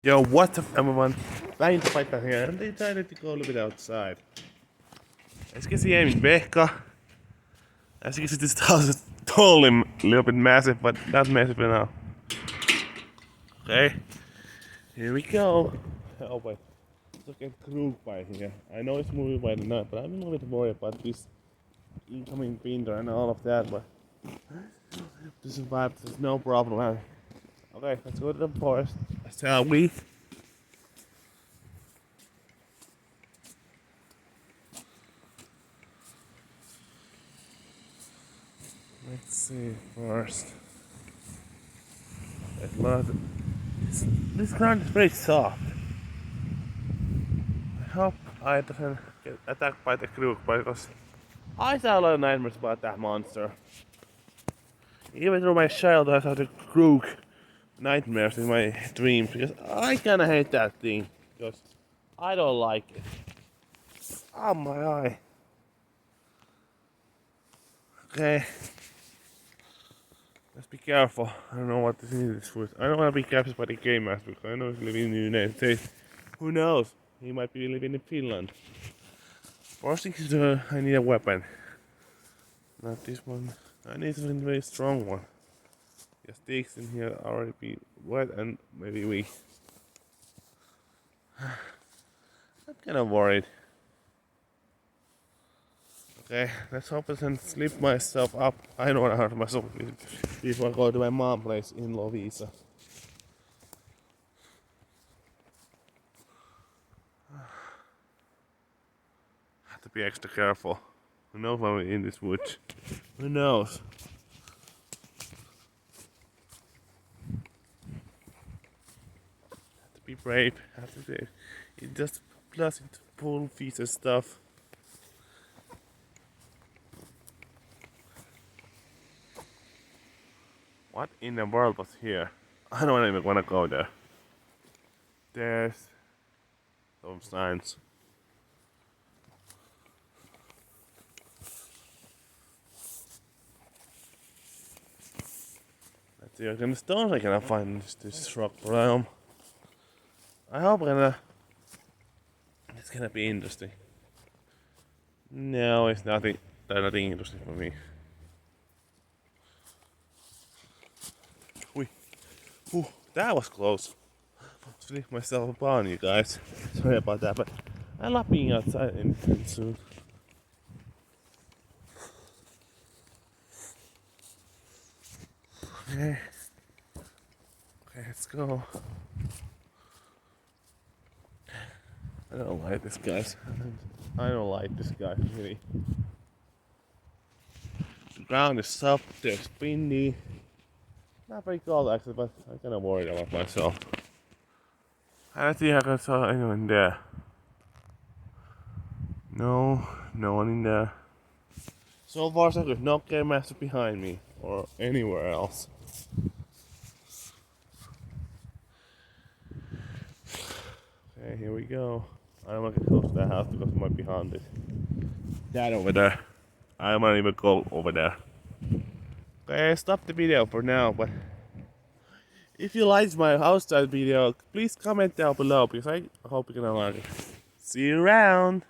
Yo, what's up everyone? Trying to fight down here and they decided to go a little bit outside. As you can see, I'm in Vehka. As you can see, this house is totally a little bit massive, but not massive enough. Okay, here we go. Oh wait, look at Krug by here. I know it's moving by the night, but I'm a little bit worried about this incoming winter and all of that, but to survive, there's no problem. Okay, let's go to the forest. Shall we? Let's see first. This ground is very soft. I hope I doesn't get attacked by the crook because I saw a lot of nightmares about that monster. Even through my childhood, I saw the crook nightmares in my dreams because I kinda hate that thing because I don't like it. Oh my eye. Okay. Let's be careful. I don't know what this is for. I don't want to be captured by the game master because I know he's living in the United States. Who knows? He might be living in Finland. First thing is I need a weapon. Not this one. I need a very strong one. The sticks in here already be wet and maybe weak. I'm kind of worried. Okay, let's hope I can slip myself up. I don't want to hurt myself before I go to my mom's place in Lovisa. Have to be extra careful. Who knows when we're in this woods? Who knows? Have to be brave. Have to be. It just plus into pull feet and stuff. What in the world was here? I don't even want to go there. There's some signs. Let's see what kind of stones I can find in this rock realm. I hope it's gonna be interesting. No, it's nothing. That's nothing interesting for me. Ooh, that was close. I flipped myself upon you guys. Sorry about that, but I love being outside anytime soon. Okay. Okay, let's go. I don't like this, guys. I don't like this guy, really. The ground is soft, there's windy. Not very cold actually, but I'm kinda worried about myself. I don't think I can saw anyone there. No, no one in there. So far so good. No game master behind me or anywhere else. Okay, here we go. I don't want to get close to that house because it might be haunted. That over there. I might even go over there. Okay, stop the video for now, but if you liked my outside video, please comment down below because I hope you're gonna like it. See you around!